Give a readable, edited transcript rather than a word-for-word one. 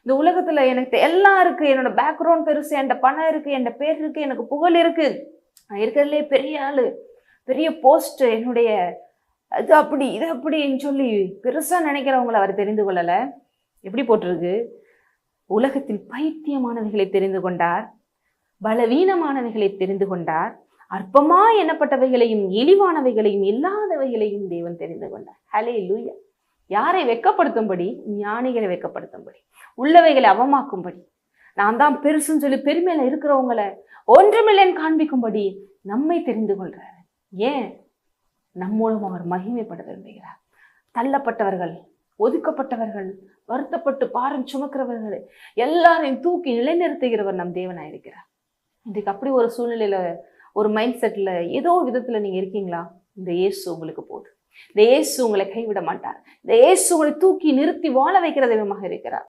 இந்த உலகத்துல எனக்கு எல்லாம் இருக்கு, என்னோட பேக்ரவுண்ட் பெருசு, என்கிட்ட பணம் இருக்கு, என்கிட்ட பேர் இருக்கு, எனக்கு புகழ் இருக்கு, நான் இருக்கிறதுலே பெரிய ஆளு, பெரிய போஸ்ட், என்னுடைய அது அப்படி இது அப்படின்னு சொல்லி பெருசா நினைக்கிறவங்களை அவர் தெரிந்து கொள்ளல. எப்படி போட்டிருக்கு? உலகத்தில் பைத்தியமானவைகளை தெரிந்து கொண்டார், பலவீனமானவைகளை தெரிந்து கொண்டார், அற்பமா எண்ணப்பட்டவைகளையும் இழிவானவைகளையும் இல்லாதவைகளையும் தேவன் தெரிந்து கொண்டார். ஹல்லேலூயா. யாரை வெட்கப்படுத்தும்படி? ஞானிகளை வெட்கப்படுத்தும்படி, உள்ளவைகளை அவமாக்கும்படி, நான் தான் பெருசுன்னு சொல்லி பெருமையில இருக்கிறவங்களை ஒன்றுமில்லைன்னு காண்பிக்கும்படி நம்மை தெரிந்து கொள்றாரு. ஏன்? நம் மூலம் அவர் மகிமைப்பட விரும்புகிறார். தள்ளப்பட்டவர்கள், ஒதுக்கப்பட்டவர்கள், வருத்தப்பட்டு பாரம் சுமக்கிறவர்கள் எல்லாரையும் தூக்கி நிலைநிறுத்துகிறவர் நம் தேவனாயிருக்கிறார். இன்றைக்கு அப்படி ஒரு சூழ்நிலையில, ஒரு மைண்ட் செட்ல ஏதோ விதத்துல நீங்க இருக்கீங்களா? இந்த இயேசு உங்களுக்கு போதும். இந்த இயேசு உங்களை கைவிட மாட்டார். இந்த இயேசு உங்களை தூக்கி நிறுத்தி வாழ வைக்கிற தெய்வமாக இருக்கிறார்.